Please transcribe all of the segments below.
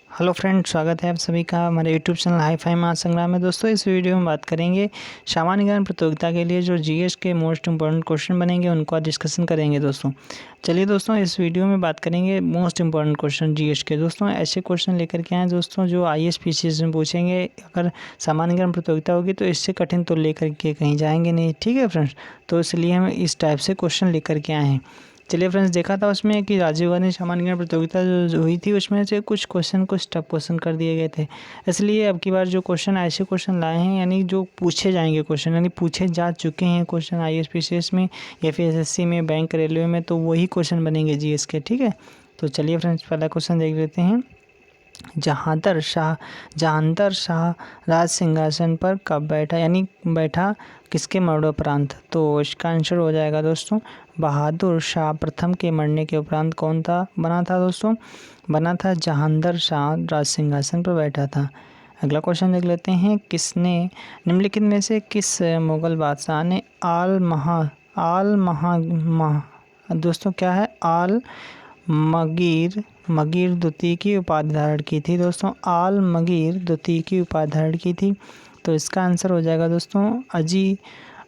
Hello friend, स्वागत है आप सभी का हमारे यूट्यूब चैनल हाई फाई महासंग्राम में। दोस्तों, इस वीडियो में बात करेंगे सामान्य ज्ञान प्रतियोगिता के लिए जो जीएस के मोस्ट इंपॉर्टेंट क्वेश्चन बनेंगे उनको डिस्कशन करेंगे। दोस्तों चलिए दोस्तों, इस वीडियो में बात करेंगे मोस्ट इंपॉर्टेंट क्वेश्चन जीएस के। दोस्तों ऐसे क्वेश्चन लेकर के आए दोस्तों जो आईएएस पीसीएस में पूछेंगे। अगर सामान्य ज्ञान प्रतियोगिता होगी तो इससे कठिन तो लेकर के कहीं जाएंगे नहीं, ठीक है फ्रेंड्स। तो इसलिए हम इस टाइप से क्वेश्चन लेकर के आए हैं। चलिए फ्रेंड्स, देखा था उसमें कि राजीव गांधी सामान्य ज्ञान प्रतियोगिता जो हुई थी उसमें से कुछ टफ क्वेश्चन कर दिए गए थे। इसलिए अब की बार जो क्वेश्चन ऐसे क्वेश्चन लाए हैं, यानी जो पूछे जाएंगे क्वेश्चन, यानी पूछे जा चुके हैं क्वेश्चन आईएएस पीसीएस में या फिर एसएससी में, बैंक, रेलवे में, तो वही क्वेश्चन बनेंगे जीएस के, ठीक है। तो चलिए फ्रेंड्स, पहला क्वेश्चन देख लेते हैं। जहांदर शाह राज सिंहासन पर कब बैठा, यानी बैठा किसके मरणोपरांत। तो इसका आंसर हो जाएगा दोस्तों बहादुर शाह प्रथम के मरने के उपरांत कौन था बना था दोस्तों, बना था जहांदर शाह राज सिंहासन पर बैठा था। अगला क्वेश्चन देख लेते हैं। किसने निम्नलिखित में से किस मुगल बादशाह ने दोस्तों क्या है, मगीर द्वितीय की उपाधि धारण की थी। दोस्तों मगीर द्वितीय की उपाधि धारण की थी। तो इसका आंसर हो जाएगा दोस्तों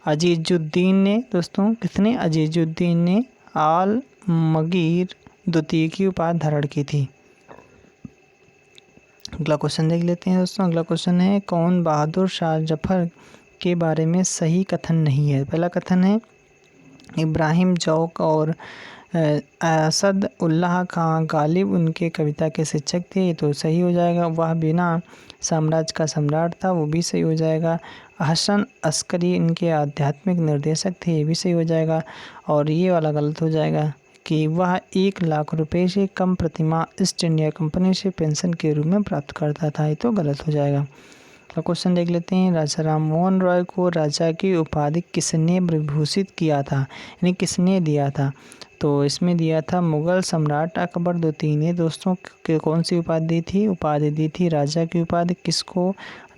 अजीजुद्दीन ने। दोस्तों किसने, अजीजुद्दीन ने मगीर द्वितीय की उपाधि धारण की थी। अगला क्वेश्चन देख लेते हैं दोस्तों। अगला क्वेश्चन है, कौन बहादुर शाह जफर के बारे में सही कथन नहीं है। पहला कथन है इब्राहिम जौक और असद उल्लाह खां गालिब उनके कविता के शिक्षक थे, तो सही हो जाएगा। वह बिना साम्राज्य का सम्राट था, वो भी सही हो जाएगा। हसन अस्करी इनके आध्यात्मिक निर्देशक थे, ये भी सही हो जाएगा। और ये वाला गलत हो जाएगा कि वह 1 लाख रुपए से कम प्रतिमाह ईस्ट इंडिया कंपनी से पेंशन के रूप में प्राप्त करता था, ये तो गलत हो जाएगा। तो क्वेश्चन देख लेते हैं। राजा राम मोहन रॉय को राजा की उपाधि किसने विभूषित किया था, यानी किसने दिया था। तो इसमें दिया था मुगल सम्राट अकबर द्वितीय ने। दोस्तों कौन सी उपाधि दी थी, उपाधि दी थी राजा की उपाधि किसको,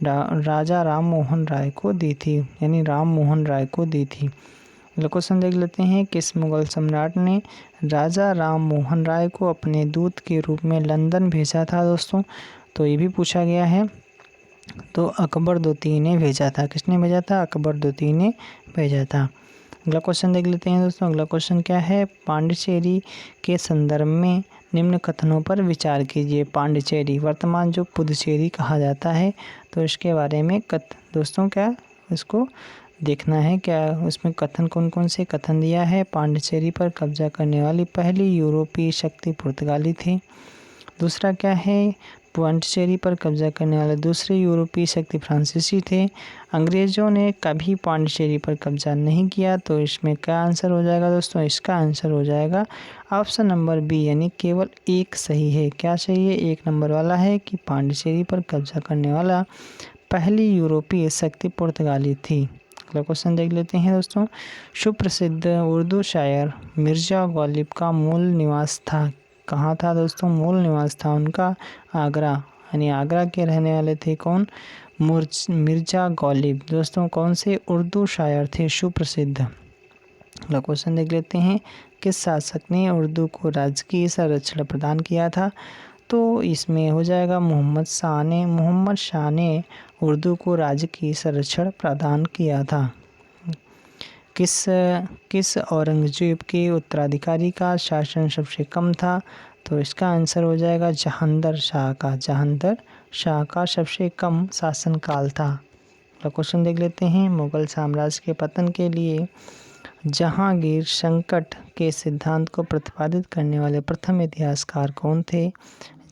राजा राम मोहन राय को दी थी, यानी राम मोहन राय को दी थी। अगला क्वेश्चन देख लेते हैं। किस मुगल सम्राट ने राजा राम मोहन राय को अपने दूत के रूप में लंदन भेजा था। दोस्तों तो ये भी पूछा गया है। तो अकबर द्वितीय ने भेजा था। किसने भेजा था, अकबर द्वितीय ने भेजा था। अगला क्वेश्चन देख लेते हैं दोस्तों। अगला क्वेश्चन क्या है, पांडिचेरी के संदर्भ में निम्न कथनों पर विचार कीजिए। पांडिचेरी वर्तमान जो पुदुचेरी कहा जाता है, तो इसके बारे में दोस्तों क्या इसको देखना है, क्या उसमें कथन कौन कौन से कथन दिया है। पांडिचेरी पर कब्जा करने वाली पहली यूरोपीय शक्ति पुर्तगाली थी। दूसरा क्या है, पांडिचेरी पर कब्जा करने वाले दूसरे यूरोपीय शक्ति फ्रांसीसी थे। अंग्रेज़ों ने कभी पांडिचेरी पर कब्जा नहीं किया। तो इसमें क्या आंसर हो जाएगा दोस्तों, इसका आंसर हो जाएगा ऑप्शन नंबर बी, यानी केवल एक सही है। क्या सही है, 1 नंबर वाला है कि पांडिचेरी पर कब्जा करने वाला पहली यूरोपीय शक्ति पुर्तगाली थी। अगला क्वेश्चन देख लेते हैं दोस्तों। सुप्रसिद्ध उर्दू शायर मिर्ज़ा गालिब का मूल निवास था, कहाँ था दोस्तों, मूल निवास था उनका आगरा, यानी आगरा के रहने वाले थे कौन, मिर्ज़ा गालिब। दोस्तों कौन से उर्दू शायर थे सुप्रसिद्ध। अगला क्वेश्चन देख लेते हैं। किस शासक ने उर्दू को राजकीय संरक्षण प्रदान किया था। तो इसमें हो जाएगा मोहम्मद शाह ने उर्दू को राजकीय संरक्षण प्रदान किया था। किस औरंगजेब के उत्तराधिकारी का शासन सबसे कम था। तो इसका आंसर हो जाएगा जहांदर शाह का सबसे कम शासनकाल था। अगला क्वेश्चन देख लेते हैं। मुगल साम्राज्य के पतन के लिए जहांगीर संकट के सिद्धांत को प्रतिपादित करने वाले प्रथम इतिहासकार कौन थे।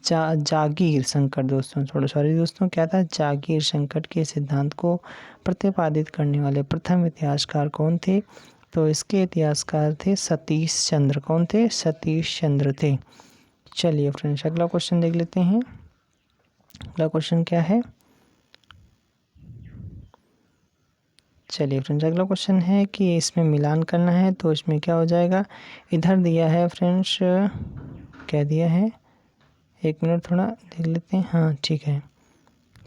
जागीर संकट दोस्तों क्या था, जागीर संकट के सिद्धांत को प्रतिपादित करने वाले प्रथम इतिहासकार कौन थे। तो इसके इतिहासकार थे सतीश चंद्र। कौन थे, सतीश चंद्र थे। चलिए फ्रेंड्स, अगला क्वेश्चन देख लेते हैं। अगला क्वेश्चन क्या है, चलिए फ्रेंड्स, अगला क्वेश्चन है कि इसमें मिलान करना है। तो इसमें क्या हो जाएगा, इधर दिया है फ्रेंड्स, क्या दिया है, 1 मिनट थोड़ा देख लेते हैं। हाँ ठीक है,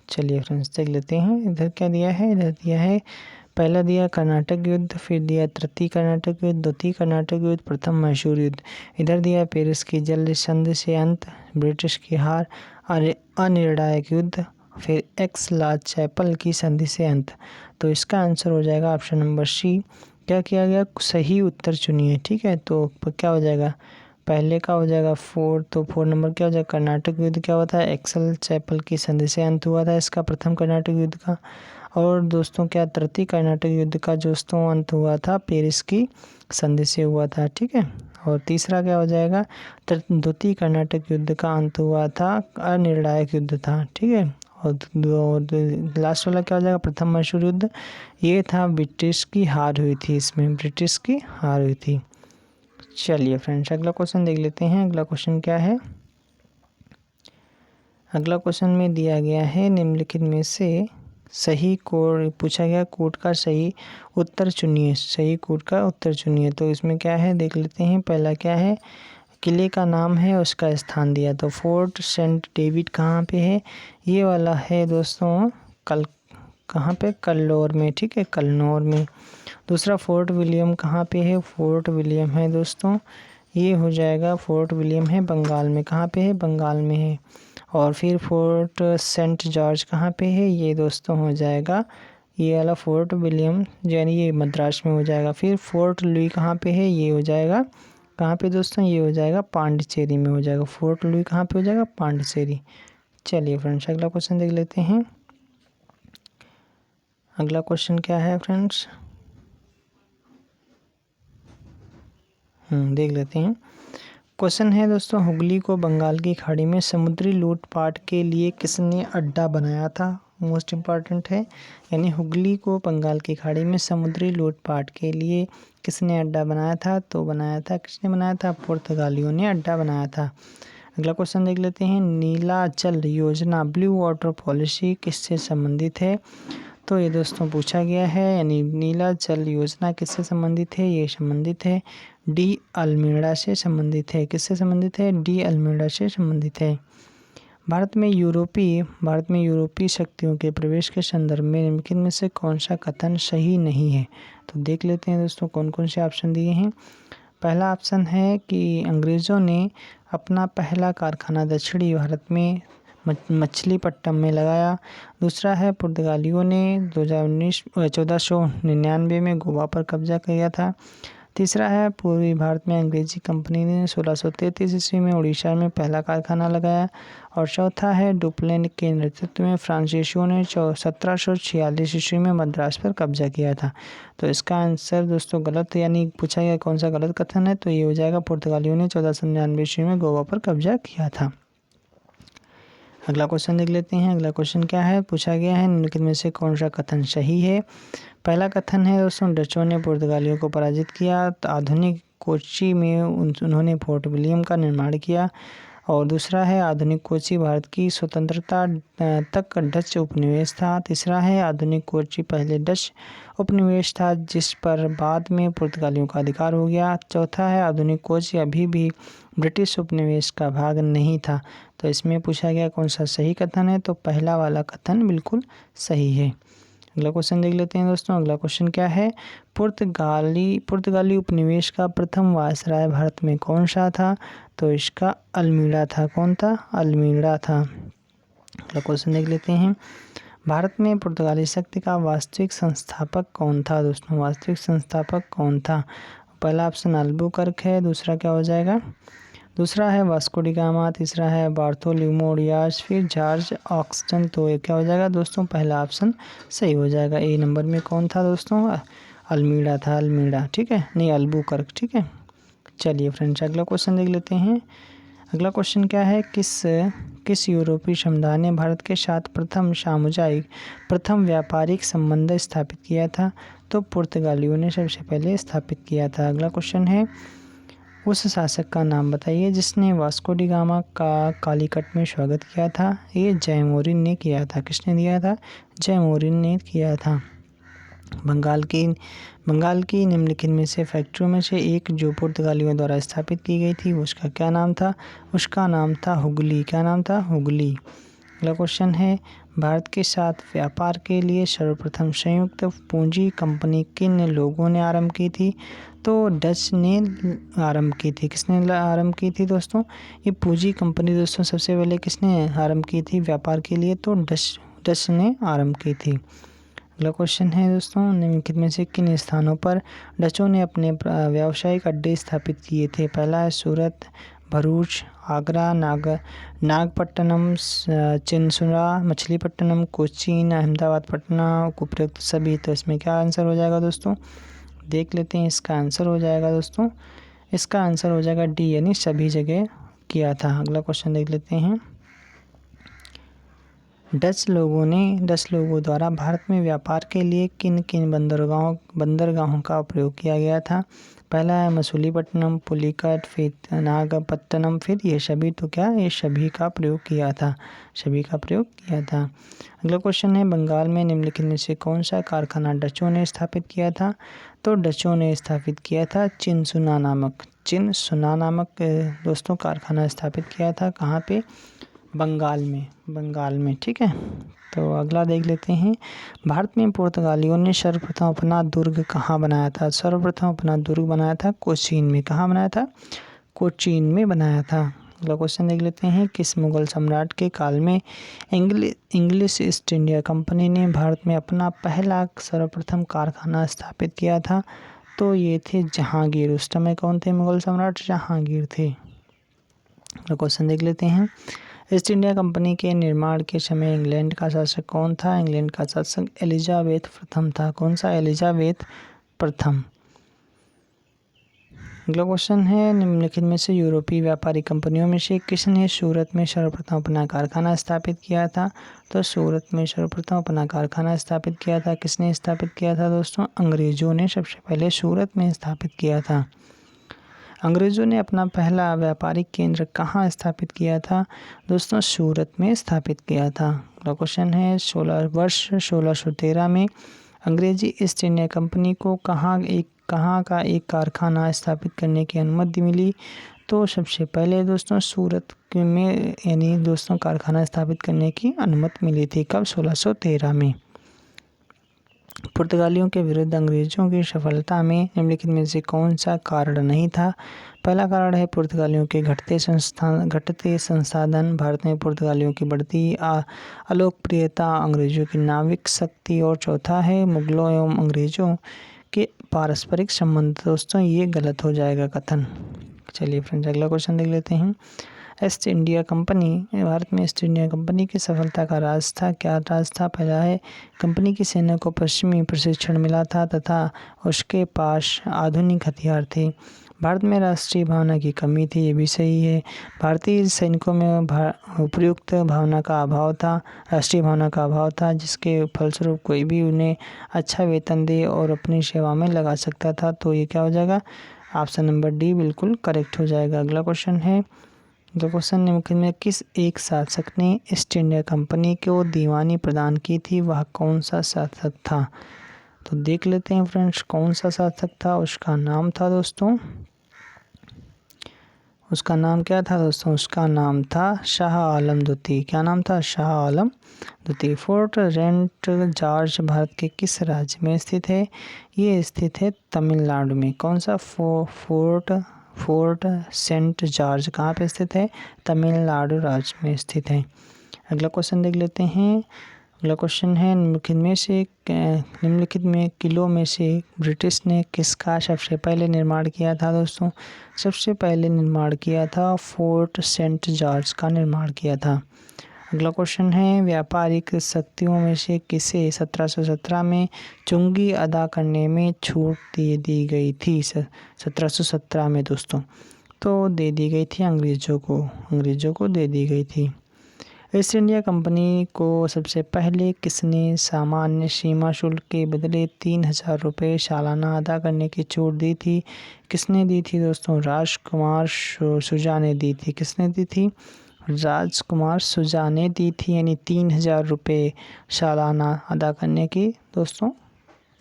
चलिए फ्रेंड्स देख लेते हैं। इधर क्या दिया है, इधर दिया है पहला दिया कर्नाटक युद्ध, फिर दिया तृतीय कर्नाटक युद्ध, द्वितीय कर्नाटक युद्ध, प्रथम मैसूर युद्ध। इधर दिया पेरिस की जल्द संधि से अंत, ब्रिटिश की हार, अनिर्णायक युद्ध, फिर एक्स ला चैपल की संधि से अंत। तो इसका आंसर हो जाएगा ऑप्शन नंबर सी। क्या किया गया, सही उत्तर चुनिए। ठीक है, तो क्या हो जाएगा, पहले का हो जाएगा 4, तो 4 नंबर क्या हो जाएगा, कर्नाटक युद्ध क्या हुआ था, एक्सल चैपल की संधि से अंत हुआ था इसका, प्रथम कर्नाटक युद्ध का। और दोस्तों क्या, तृतीय कर्नाटक युद्ध का दोस्तों अंत हुआ था पेरिस की संधि से हुआ था। ठीक है, और तीसरा क्या हो जाएगा, द्वितीय कर्नाटक युद्ध का अंत हुआ था, अनिर्णायक युद्ध था। ठीक है, और लास्ट वाला क्या हो जाएगा, प्रथम मैसूर युद्ध, ये था ब्रिटिश की हार हुई थी, इसमें ब्रिटिश की हार हुई थी। चलिए फ्रेंड्स, अगला क्वेश्चन देख लेते हैं। अगला क्वेश्चन क्या है, अगला क्वेश्चन में दिया गया है निम्नलिखित में से सही कोड पूछा गया, कोड का सही उत्तर चुनिए, सही कोड का उत्तर चुनिए। तो इसमें क्या है देख लेते हैं। पहला क्या है, किले का नाम है, उसका स्थान दिया, तो फोर्ट सेंट डेविड कहाँ पे है, ये वाला है दोस्तों कहाँ पे, कल्लौर में। ठीक है, कल्लौर में। दूसरा फोर्ट विलियम कहाँ पे है, फोर्ट विलियम है दोस्तों, ये हो जाएगा फोर्ट विलियम है बंगाल में, कहाँ पे है, बंगाल में है। और फिर फोर्ट सेंट जॉर्ज कहाँ पे है, ये दोस्तों हो जाएगा ये वाला फोर्ट विलियम यानी ये मद्रास में हो जाएगा। फिर फोर्ट लुई कहाँ पे है, ये हो जाएगा कहाँ पे दोस्तों, ये हो जाएगा पांडिचेरी में हो जाएगा। फोर्ट लुई कहाँ पे हो जाएगा, पांडिचेरी। चलिए फ्रेंड्स, अगला क्वेश्चन देख लेते हैं। अगला क्वेश्चन क्या है फ्रेंड्स, देख लेते हैं। क्वेश्चन है दोस्तों, हुगली को बंगाल की खाड़ी में समुद्री लूटपाट के लिए किसने अड्डा बनाया था, मोस्ट इम्पॉर्टेंट है। यानी हुगली को बंगाल की खाड़ी में समुद्री लूटपाट के लिए किसने अड्डा बनाया था, तो बनाया था, किसने बनाया था, पुर्तगालियों ने अड्डा बनाया था। अगला क्वेश्चन देख लेते हैं। नीलाचल योजना, ब्लू वाटर पॉलिसी किससे संबंधित है, तो ये दोस्तों पूछा गया है। यानी नीलाचल योजना किससे संबंधित है, ये संबंधित है डी अल्मेडा से संबंधित है। किससे संबंधित है, डी अल्मेडा से संबंधित है। भारत में यूरोपीय शक्तियों के प्रवेश के संदर्भ में निम्नलिखित में से कौन सा कथन सही नहीं है, तो देख लेते हैं दोस्तों कौन कौन से ऑप्शन दिए हैं। पहला ऑप्शन है कि अंग्रेज़ों ने अपना पहला कारखाना दक्षिणी भारत में मछलीपट्टनम में लगाया। दूसरा है पुर्तगालियों ने 1499 में गोवा पर कब्जा किया था। तीसरा है पूर्वी भारत में अंग्रेजी कंपनी ने 1633 ईस्वी में उड़ीसा में पहला कारखाना लगाया। और चौथा है डुप्लेन के नेतृत्व में फ्रांसीसियों ने 1746 ईस्वी में मद्रास पर कब्जा किया था। तो इसका आंसर दोस्तों गलत, यानी पूछा गया कौन सा गलत कथन है, तो ये हो जाएगा पुर्तगालियों ने 1499 ईस्वी में गोवा पर कब्जा किया था। अगला क्वेश्चन देख लेते हैं। अगला क्वेश्चन क्या है, पूछा गया है निम्नलिखित में से कौन सा कथन सही है। पहला कथन है दोस्तों, डचों ने पुर्तगालियों को पराजित किया, तो आधुनिक कोच्चि में उन्होंने फोर्ट विलियम का निर्माण किया। और दूसरा है आधुनिक कोच्चि भारत की स्वतंत्रता तक डच उपनिवेश था। तीसरा है आधुनिक कोच्चि पहले डच उपनिवेश था जिस पर बाद में पुर्तगालियों का अधिकार हो गया। चौथा है आधुनिक कोच्चि अभी भी ब्रिटिश उपनिवेश का भाग नहीं था। तो इसमें पूछा गया कौन सा सही कथन है, तो पहला वाला कथन बिल्कुल सही है। अगला क्वेश्चन देख लेते हैं दोस्तों। अगला क्वेश्चन क्या है, पुर्तगाली उपनिवेश का प्रथम वायसराय भारत में कौन सा था, तो इसका अल्मीड़ा था। कौन था, अल्मीड़ा था। अगला क्वेश्चन देख लेते हैं। भारत में पुर्तगाली शक्ति का वास्तविक संस्थापक कौन था दोस्तों, वास्तविक संस्थापक कौन था। पहला ऑप्शन अल्बुकर्क है, दूसरा क्या हो जाएगा, दूसरा है वास्को डी गामा, तीसरा है बार्थोलोम्यू डियाज, फिर जॉर्ज ऑक्सटन। तो ये क्या हो जाएगा दोस्तों, पहला ऑप्शन सही हो जाएगा। ए नंबर में कौन था दोस्तों, अल्मीड़ा था, अल्मीड़ा। ठीक है, नहीं अल्बुकर्क। ठीक है, चलिए फ्रेंड्स अगला क्वेश्चन देख लेते हैं। अगला क्वेश्चन क्या है, किस यूरोपीय समुदाय ने भारत के साथ प्रथम व्यापारिक संबंध स्थापित किया था, तो पुर्तगालियों ने सबसे पहले स्थापित किया था। अगला क्वेश्चन है, उस शासक का नाम बताइए जिसने वास्को डी गामा का कालीकट में स्वागत किया था। ये जयमोरिन ने किया था। किसने दिया था, जयमोरिन ने किया था। बंगाल की निम्नलिखित में से फैक्ट्रियों में से एक जो पुर्तगालियों द्वारा स्थापित की गई थी उसका क्या नाम था, उसका नाम था हुगली। क्या नाम था, हुगली। अगला क्वेश्चन है भारत के साथ व्यापार के लिए सर्वप्रथम संयुक्त पूंजी कंपनी किन लोगों ने आरंभ की थी? तो डच ने आरंभ की थी। किसने आरंभ की थी दोस्तों? ये पूंजी कंपनी दोस्तों सबसे पहले किसने आरंभ की थी व्यापार के लिए? तो डच ने आरंभ की थी। अगला क्वेश्चन है दोस्तों निम्नलिखित में से किन स्थानों पर डचों ने अपने व्यावसायिक अड्डे स्थापित किए थे? पहला है सूरत, भरूच, आगरा, नागपट्टनम, चिनसुरा, मछलीपट्टनम, कोचीन, अहमदाबाद, पटना, उपरोक्त सभी। तो इसमें क्या आंसर हो जाएगा दोस्तों? देख लेते हैं। इसका आंसर हो जाएगा दोस्तों, इसका आंसर हो जाएगा डी यानी सभी जगह किया था। अगला क्वेश्चन देख लेते हैं। डच लोगों द्वारा भारत में व्यापार के लिए किन किन बंदरगाहों का प्रयोग किया गया था? पहला है मछलीपट्टनम, पुलिकट, फिर नागपट्टनम, फिर ये सभी। तो क्या ये सभी का प्रयोग किया था? सभी का प्रयोग किया था। अगला क्वेश्चन है बंगाल में निम्नलिखित में से कौन सा कारखाना डचों ने स्थापित किया था? तो डचों ने स्थापित किया था चिनसुना नामक दोस्तों कारखाना स्थापित किया था। कहाँ पे? बंगाल में। ठीक है। तो अगला देख लेते हैं। भारत में पुर्तगालियों ने सर्वप्रथम अपना दुर्ग कहाँ बनाया था? सर्वप्रथम अपना दुर्ग बनाया था कोचीन में। कहाँ बनाया था? कोचीन में बनाया था। अगला क्वेश्चन देख लेते हैं। किस मुगल सम्राट के काल में इंग्लिश ईस्ट इंडिया कंपनी ने भारत में अपना पहला सर्वप्रथम कारखाना स्थापित किया था? तो ये थे जहांगीर। उस समय कौन थे मुगल सम्राट? जहांगीर थे। अगला क्वेश्चन देख लेते हैं। ईस्ट इंडिया कंपनी के निर्माण के समय इंग्लैंड का शासक कौन था? इंग्लैंड का शासक एलिजाबेथ प्रथम था। कौन सा? एलिजाबेथ प्रथम। अगला क्वेश्चन है निम्नलिखित में से यूरोपीय व्यापारी कंपनियों में से किसने सूरत में सर्वप्रथम अपना कारखाना स्थापित किया था? तो सूरत में सर्वप्रथम अपना कारखाना स्थापित किया था। किसने स्थापित किया था दोस्तों? अंग्रेजों ने सबसे पहले सूरत में स्थापित किया था। अंग्रेज़ों ने अपना पहला व्यापारिक केंद्र कहाँ स्थापित किया था? दोस्तों सूरत में स्थापित किया था। अगला क्वेश्चन है 1613 में अंग्रेजी ईस्ट इंडिया कंपनी को कहाँ का एक कारखाना स्थापित करने की अनुमति मिली? तो सबसे पहले दोस्तों सूरत में यानी दोस्तों कारखाना स्थापित करने की अनुमति मिली थी। कब? 1613 में। पुर्तगालियों के विरुद्ध अंग्रेजों की सफलता में निम्नलिखित में से कौन सा कारण नहीं था? पहला कारण है पुर्तगालियों के घटते संसाधन, भारत में पुर्तगालियों की बढ़ती अलोकप्रियता, अंग्रेजों की नाविक शक्ति, और चौथा है मुगलों एवं अंग्रेजों के पारस्परिक संबंध। दोस्तों ये गलत हो जाएगा कथन। चलिए फ्रेंड्स अगला क्वेश्चन देख लेते हैं। ईस्ट इंडिया कंपनी भारत में ईस्ट इंडिया कंपनी की सफलता का राज था। क्या राज था? पहला है कंपनी की सेना को पश्चिमी प्रशिक्षण मिला था तथा उसके पास आधुनिक हथियार थे। भारत में राष्ट्रीय भावना की कमी थी। ये भी सही है। भारतीय सैनिकों में उपयुक्त भावना का अभाव था, राष्ट्रीय भावना का अभाव था, जिसके फलस्वरूप कोई भी उन्हें अच्छा वेतन दे और अपनी सेवा में लगा सकता था। तो ये क्या हो जाएगा? ऑप्शन नंबर डी बिल्कुल करेक्ट हो जाएगा। अगला क्वेश्चन है जो क्वेश्चन निम्नलिखित में किस एक शासक ने ईस्ट इंडिया कंपनी को दीवानी प्रदान की थी? वह कौन सा शासक था? तो देख लेते हैं फ्रेंड्स कौन सा शासक था। उसका नाम था दोस्तों, उसका नाम क्या था दोस्तों? उसका नाम था शाह आलम द्वितीय। क्या नाम था? शाह आलम द्वितीय। फोर्ट सेंट जॉर्ज भारत के किस राज्य में स्थित है? ये स्थित है तमिलनाडु में। कौन सा? फोर्ट सेंट जॉर्ज कहाँ पे स्थित है? तमिलनाडु राज्य में स्थित है। अगला क्वेश्चन देख लेते हैं। अगला क्वेश्चन है निम्नलिखित में किलों में से ब्रिटिश ने किसका सबसे पहले निर्माण किया था दोस्तों? सबसे पहले निर्माण किया था फोर्ट सेंट जॉर्ज का निर्माण किया था। अगला क्वेश्चन है व्यापारिक शक्तियों में से किसे 1717 में चुंगी अदा करने में छूट दी गई थी? 1717 में दोस्तों तो दे दी गई थी अंग्रेज़ों को दे दी गई थी। ईस्ट इंडिया कंपनी को सबसे पहले किसने सामान्य सीमा शुल्क के बदले 3000 रुपये सालाना अदा करने की छूट दी थी? किसने दी थी दोस्तों? राजकुमार शुजा ने दी थी। किसने दी थी? राजकुमार शुजा ने दी थी, यानी 3000 रुपये सालाना अदा करने की दोस्तों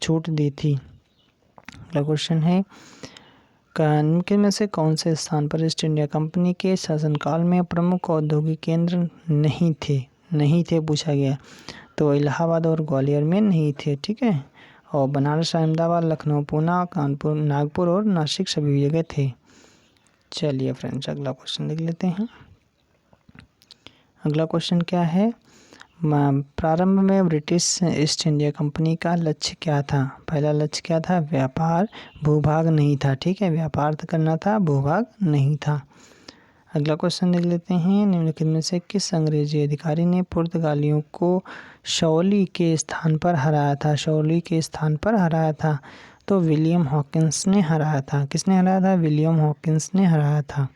छूट दी थी। अगला क्वेश्चन है निम्नलिखित में से कौन से स्थान पर ईस्ट इंडिया कंपनी के शासनकाल में प्रमुख औद्योगिक केंद्र नहीं थे? नहीं थे पूछा गया, तो इलाहाबाद और ग्वालियर में नहीं थे, ठीक है। और बनारस, अहमदाबाद, लखनऊ, पूना, कानपुर, नागपुर और नासिक सभी जगह थे। चलिए फ्रेंड्स, अगला क्वेश्चन देख लेते हैं। अगला क्वेश्चन क्या है, प्रारंभ में ब्रिटिश ईस्ट इंडिया कंपनी का लक्ष्य क्या था। पहला लक्ष्य क्या था, व्यापार, भूभाग नहीं था, ठीक है, व्यापार करना था, भूभाग नहीं था। अगला क्वेश्चन देख लेते हैं, निम्नलिखित में से किस अंग्रेजी अधिकारी ने पुर्तगालियों को शौली के स्थान पर हराया था। शौली के स्थान पर हराया था, तो विलियम हॉकिंस ने हराया था। किसने हराया था, विलियम हॉकिंस ने हराया था।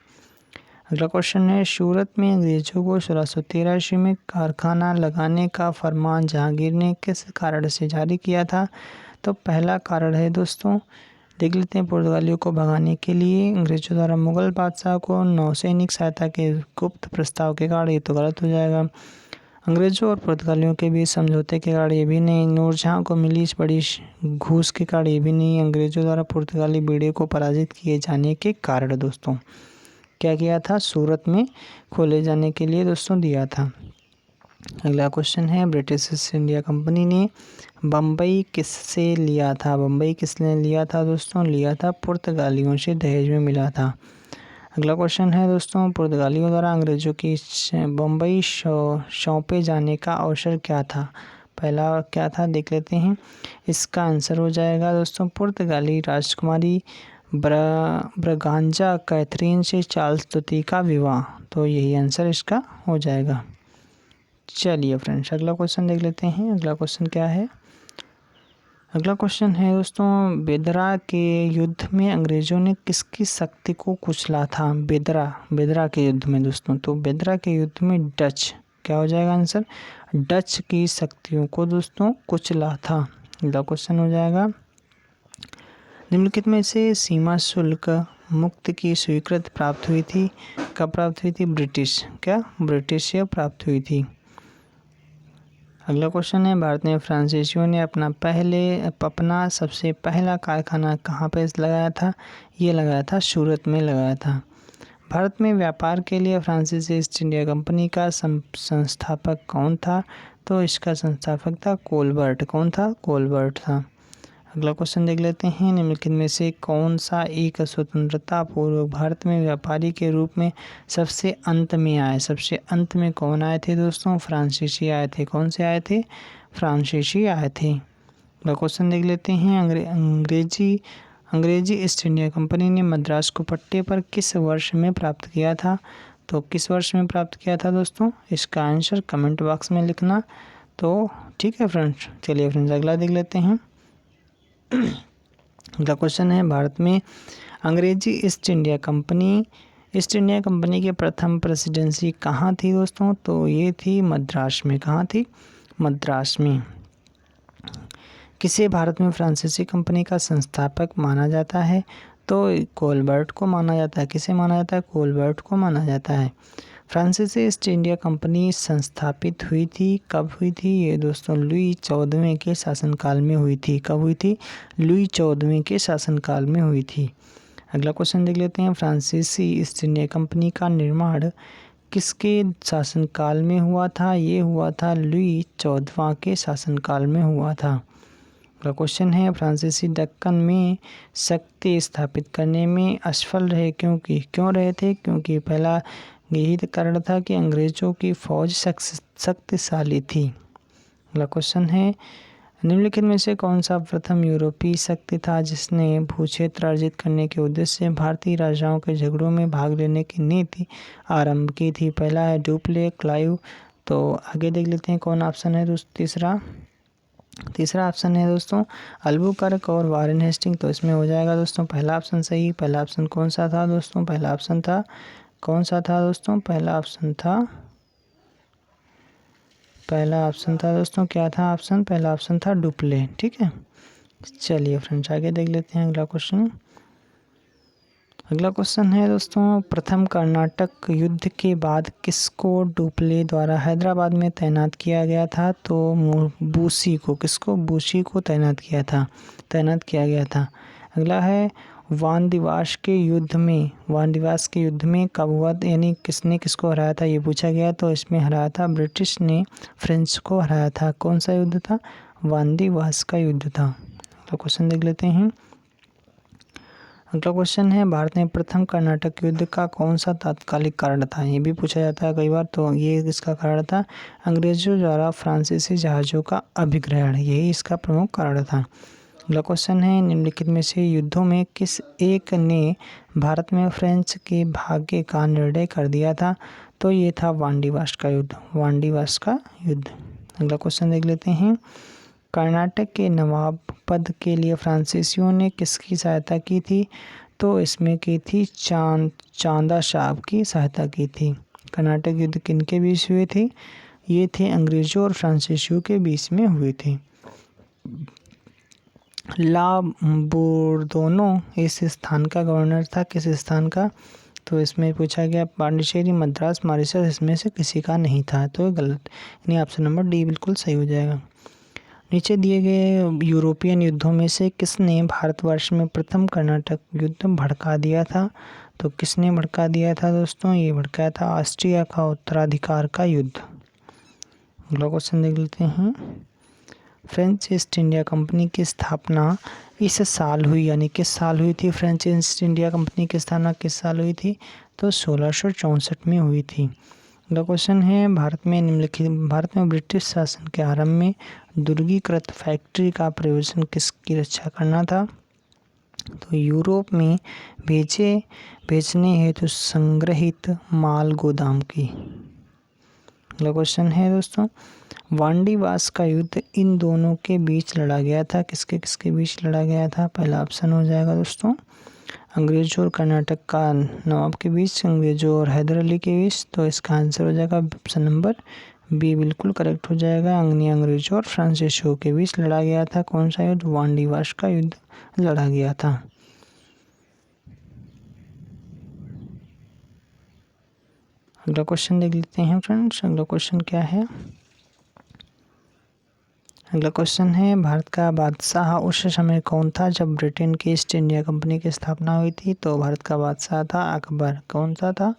अगला क्वेश्चन है, सूरत में अंग्रेजों को 1613 ईस्वी में कारखाना लगाने का फरमान जहांगीर ने किस कारण से जारी किया था। तो पहला कारण है दोस्तों, देख लेते हैं, पुर्तगालियों को भगाने के लिए अंग्रेजों द्वारा मुगल बादशाह को नौसैनिक सहायता के गुप्त प्रस्ताव के कारण। ये तो गलत हो जाएगा। अंग्रेजों और पुर्तगालियों के बीच समझौते के कारण, ये भी नहीं। नूरजहाँ को मिली इस बड़ी घूस के कारण, ये भी नहीं। अंग्रेजों द्वारा पुर्तगाली बेड़े को पराजित किए जाने के कारण दोस्तों क्या किया था, सूरत में खोले जाने के लिए दोस्तों दिया था। अगला क्वेश्चन है, ब्रिटिश ईस्ट इंडिया कंपनी ने बम्बई किससे लिया था। बम्बई किसने लिया था दोस्तों, लिया था पुर्तगालियों से, दहेज में मिला था। अगला क्वेश्चन है दोस्तों, पुर्तगालियों द्वारा अंग्रेजों की बम्बई सौंपे जाने का अवसर क्या था। पहला क्या था देख लेते हैं। इसका आंसर हो जाएगा दोस्तों, पुर्तगाली राजकुमारी ब्रगांजा कैथरीन से चार्ल्स द्वितीय का विवाह, तो यही आंसर इसका हो जाएगा। चलिए फ्रेंड्स, अगला क्वेश्चन देख लेते हैं। अगला क्वेश्चन क्या है, अगला क्वेश्चन है दोस्तों, बेदरा के युद्ध में अंग्रेजों ने किसकी शक्ति को कुचला था। बेदरा के युद्ध में दोस्तों, तो बेदरा के युद्ध में डच, क्या हो जाएगा आंसर, डच की शक्तियों को दोस्तों कुचला था। अगला क्वेश्चन हो जाएगा, निम्नलिखित में से सीमा शुल्क मुक्त की स्वीकृति प्राप्त हुई थी। कब प्राप्त हुई थी, ब्रिटिश से प्राप्त हुई थी। अगला क्वेश्चन है, भारत में फ्रांसीसियों ने अपना सबसे पहला कारखाना कहाँ पे लगाया था। ये लगाया था सूरत में लगाया था। भारत में व्यापार के लिए फ्रांसीसी ईस्ट इंडिया कंपनी का संस्थापक कौन था। तो इसका संस्थापक था कोलबर्ट। कौन था, कोलबर्ट था। अगला क्वेश्चन देख लेते हैं, निम्नलिखित में से कौन सा एक स्वतंत्रता पूर्व भारत में व्यापारी के रूप में सबसे अंत में आए। सबसे अंत में कौन आए थे दोस्तों, फ्रांसीसी आए थे। कौन से आए थे, फ्रांसीसी आए थे। अगला क्वेश्चन देख लेते हैं, अंग्रेजी ईस्ट इंडिया कंपनी ने मद्रास को पट्टे पर किस वर्ष में प्राप्त किया था। तो किस वर्ष में प्राप्त किया था दोस्तों, इसका आंसर कमेंट बॉक्स में लिखना। तो ठीक है फ्रेंड्स, चलिए फ्रेंड्स अगला देख लेते हैं। अगला क्वेश्चन है, भारत में अंग्रेजी ईस्ट इंडिया कंपनी की प्रथम प्रेसिडेंसी कहाँ थी दोस्तों। तो ये थी मद्रास में। कहाँ थी, मद्रास में। किसे भारत में फ्रांसीसी कंपनी का संस्थापक माना जाता है। तो कोलबर्ट को माना जाता है। किसे माना जाता है, कोलबर्ट को माना जाता है। फ्रांसीसी ईस्ट इंडिया कंपनी संस्थापित हुई थी, कब हुई थी, ये दोस्तों लुई 14वें के शासनकाल में हुई थी। कब हुई थी, लुई 14वें के शासनकाल में हुई थी। अगला क्वेश्चन देख लेते हैं, फ्रांसीसी ईस्ट इंडिया कंपनी का निर्माण किसके शासनकाल में हुआ था। ये हुआ था लुई 14वां के शासनकाल में हुआ था। अगला क्वेश्चन है, फ्रांसीसी दक्कन में शक्ति स्थापित करने में असफल रहे, क्यों रहे थे। क्योंकि पहला यही कारण था कि अंग्रेजों की फौज शक्तिशाली थी। अगला क्वेश्चन है, निम्नलिखित में से कौन सा प्रथम यूरोपीय शक्ति था जिसने भूक्षेत्र अर्जित करने के उद्देश्य से भारतीय राजाओं के झगड़ों में भाग लेने की नीति आरंभ की थी। पहला है डुप्ले क्लाइव। तो आगे देख लेते हैं कौन ऑप्शन है दोस्तों। तीसरा ऑप्शन है दोस्तों अल्बुकर्क और वारेन हेस्टिंग। तो इसमें हो जाएगा दोस्तों पहला ऑप्शन सही। पहला ऑप्शन कौन सा था दोस्तों, पहला ऑप्शन था कौन सा था दोस्तों, पहला ऑप्शन था दोस्तों, क्या था ऑप्शन, पहला ऑप्शन था डुप्ले। ठीक है, चलिए फ्रेंड्स आगे देख लेते हैं अगला क्वेश्चन। अगला क्वेश्चन है दोस्तों, प्रथम कर्नाटक युद्ध के बाद किसको डुप्ले द्वारा हैदराबाद में तैनात किया गया था। तो बूसी को तैनात किया गया था। अगला है वानदिवास के युद्ध में कब हुआ, यानी किसने किसको हराया था ये पूछा गया। तो इसमें हराया था ब्रिटिश ने फ्रेंच को हराया था। कौन सा युद्ध था? वानदिवास का युद्ध था। तो क्वेश्चन देख लेते हैं। अगला क्वेश्चन है, भारत में प्रथम कर्नाटक युद्ध का कौन सा तात्कालिक कारण था? ये भी पूछा जाता है कई बार। तो ये इसका कारण था अंग्रेजों द्वारा फ्रांसीसी जहाज़ों का अभिग्रहण, यही इसका प्रमुख कारण था। अगला क्वेश्चन है, निम्नलिखित में से युद्धों में किस एक ने भारत में फ्रेंच के भाग्य का निर्णय कर दिया था? तो ये था वानडिवास का युद्ध, वानडिवास का युद्ध। अगला क्वेश्चन देख लेते हैं, कर्नाटक के नवाब पद के लिए फ्रांसीसियों ने किसकी सहायता की थी? तो इसमें की थी चांदा साहब की सहायता की थी। कर्नाटक युद्ध किनके बीच हुए थे? ये थे अंग्रेजों और फ्रांसीसियों के बीच में हुए थे। ला बोर्दोनो इस स्थान का गवर्नर था। किस स्थान का? तो इसमें पूछा गया पांडिचेरी, मद्रास, मॉरिशस, इसमें से किसी का नहीं था। तो गलत, यानी ऑप्शन नंबर डी बिल्कुल सही हो जाएगा। नीचे दिए गए यूरोपियन युद्धों में से किसने भारतवर्ष में प्रथम कर्नाटक युद्ध भड़का दिया था? तो किसने भड़का दिया था दोस्तों? ये भड़काया था ऑस्ट्रिया का उत्तराधिकार का युद्ध। अगला क्वेश्चन देख लेते हैं, फ्रेंच ईस्ट इंडिया कंपनी की स्थापना इस साल हुई, यानी किस साल हुई थी? फ्रेंच ईस्ट इंडिया कंपनी की स्थापना किस साल हुई थी? तो 1664 में हुई थी। अगला क्वेश्चन है, भारत में ब्रिटिश शासन के आरंभ में दुर्गीकृत फैक्ट्री का प्रयोजन किसकी रक्षा करना था? तो यूरोप में बेचने हेतु संग्रहित माल गोदाम की। अगला क्वेश्चन है दोस्तों, वानडिवास का युद्ध इन दोनों के बीच लड़ा गया था। किसके किसके बीच लड़ा गया था? पहला ऑप्शन हो जाएगा दोस्तों अंग्रेजों और कर्नाटक का नवाब के बीच, अंग्रेजों और हैदर अली के बीच। तो इसका आंसर हो जाएगा ऑप्शन नंबर बी बिल्कुल करेक्ट हो जाएगा। अंग्रेजों और फ्रांसीसियों के बीच लड़ा गया था। कौन सा युद्ध? वानडिवास का युद्ध लड़ा गया था। अगला क्वेश्चन देख लेते हैं फ्रेंड्स। अगला क्वेश्चन क्या है? अगला क्वेश्चन है, भारत का बादशाह उस समय कौन था जब ब्रिटेन की ईस्ट इंडिया कंपनी की स्थापना हुई थी? तो भारत का बादशाह था अकबर। कौन सा था?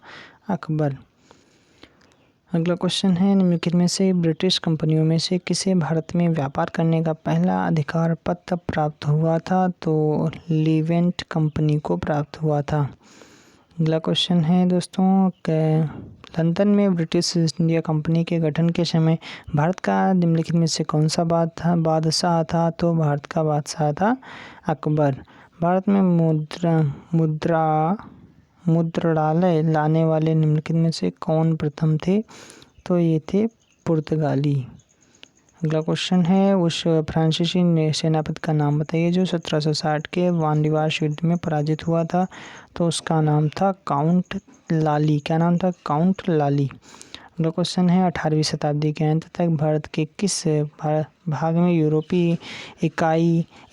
अकबर। अगला क्वेश्चन है, निम्नलिखित में से ब्रिटिश कंपनियों में से किसे भारत में व्यापार करने का पहला अधिकार पत्र प्राप्त हुआ था? तो लीवेंट कंपनी को प्राप्त हुआ था। अगला क्वेश्चन है दोस्तों, लंदन में ब्रिटिश ईस्ट इंडिया कंपनी के गठन के समय भारत का निम्नलिखित में से कौन सा बादशाह था? तो भारत का बादशाह था अकबर। भारत में मुद्रणालय लाने वाले निम्नलिखित में से कौन प्रथम थे? तो ये थे पुर्तगाली। अगला क्वेश्चन है, उस फ्रांसीसी सेनापति का नाम बताइए जो 1760 के वानडिवास युद्ध में पराजित हुआ था। तो उसका नाम था काउंट लाली। क्या नाम था? काउंट लाली। अगला क्वेश्चन है, 18वीं शताब्दी के अंत तक भारत के किस भाग में यूरोपीय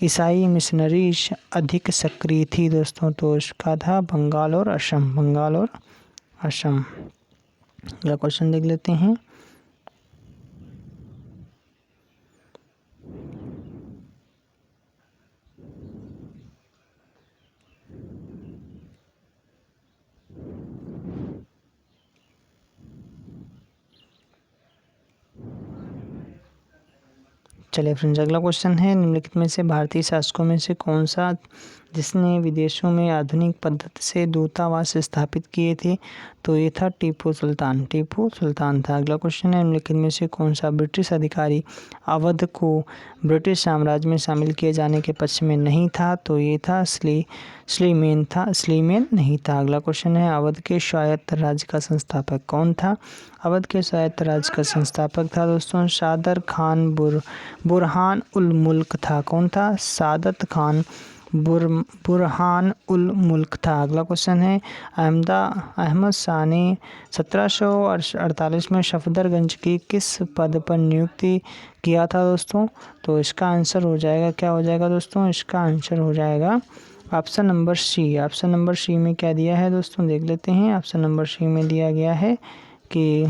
ईसाई मिशनरीज अधिक सक्रिय थी दोस्तों? तो इसका था बंगाल और असम। अगला क्वेश्चन देख लेते हैं, चलिए फ्रेंड्स अगला क्वेश्चन है, निम्नलिखित में से भारतीय शासकों में से कौन सा जिसने विदेशों में आधुनिक पद्धति से दूतावास स्थापित किए थे? तो ये था टीपू सुल्तान था। अगला क्वेश्चन है, निम्नलिखित में से कौन सा ब्रिटिश अधिकारी अवध को ब्रिटिश साम्राज्य में शामिल किए जाने के पक्ष में नहीं था? तो ये था स्लीमेन नहीं था। अगला क्वेश्चन है, अवध के स्वायत्त राज्य का संस्थापक कौन था? अवध के स्वायत्त राज्य का संस्थापक था दोस्तों सादर खान बुरहान उल मुल्क था। कौन था? सादत खान बुरहान उल मुल्क था। अगला क्वेश्चन है, अहमद शाह ने 1748 में सफदरगंज की किस पद पर नियुक्ति किया था दोस्तों? तो इसका आंसर हो जाएगा, क्या हो जाएगा दोस्तों? इसका आंसर हो जाएगा option number C. Option number C में क्या दिया है दोस्तों? देख लेते हैं। ऑप्शन नंबर सी में दिया गया है कि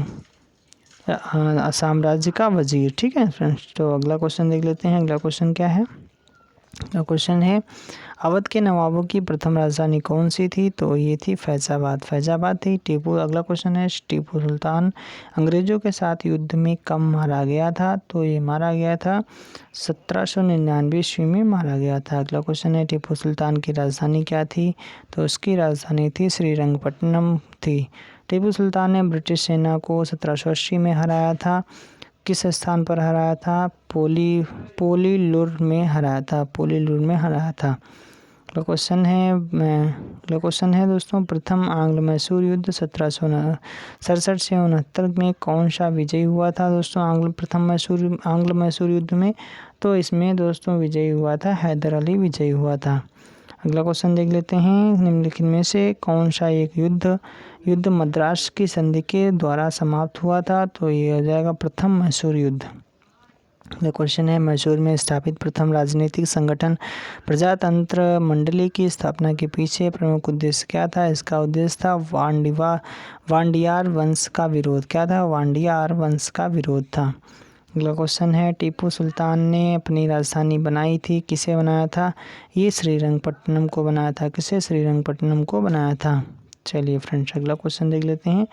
असम राज्य का वजीर। ठीक है फ्रेंड्स, तो अगला क्वेश्चन देख लेते हैं। अगला क्वेश्चन क्या है? अगला क्वेश्चन है, अवध के नवाबों की प्रथम राजधानी कौन सी थी? तो ये थी फैजाबाद थी। अगला क्वेश्चन है, टीपू सुल्तान अंग्रेजों के साथ युद्ध में कब मारा गया था? तो ये मारा गया था 1799 ईस्वी में मारा गया था। अगला क्वेश्चन है, टीपू सुल्तान की राजधानी क्या थी? तो उसकी राजधानी थी श्रीरंगपट्टनम थी। टीपू सुल्तान ने ब्रिटिश सेना को 1780 में हराया था। किस स्थान पर हराया था? पोलीलुर में हराया था। अगला क्वेश्चन है दोस्तों, प्रथम आंग्ल मैसूर युद्ध 1767 से 69 में कौन सा विजयी हुआ था? दोस्तों आंग्ल मैसूर युद्ध में, तो इसमें दोस्तों विजयी हुआ था हैदर अली विजयी हुआ था। अगला क्वेश्चन देख लेते हैं, निम्नलिखित में से कौन सा एक युद्ध मद्रास की संधि के द्वारा समाप्त हुआ था? तो ये हो जाएगा प्रथम मैसूर युद्ध। अगला क्वेश्चन है, मैसूर में स्थापित प्रथम राजनीतिक संगठन प्रजातंत्र मंडली की स्थापना के पीछे प्रमुख उद्देश्य क्या था? इसका उद्देश्य था वांडियार वंश का विरोध। क्या था? वांडियार वंश का विरोध था। अगला क्वेश्चन है, टीपू सुल्तान ने अपनी राजधानी बनाई थी, किसे बनाया था? ये श्रीरंगपट्टनम को बनाया था। किसे? श्रीरंगपट्टनम को बनाया था। चलिए फ्रेंड्स, अगला क्वेश्चन देख लेते हैं।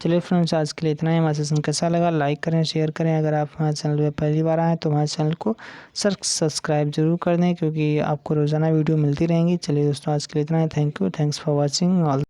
चलिए फ्रेंड्स, आज के लिए इतना ही। हमारा सेशन कैसा लगा लाइक करें, शेयर करें। अगर आप हमारे चैनल पर पहली बार आए तो हमारे चैनल को सब्सक्राइब जरूर कर दें, क्योंकि आपको रोज़ाना वीडियो मिलती रहेंगी। चलिए दोस्तों, आज के लिए इतना ही। Thank you, thanks for watching all.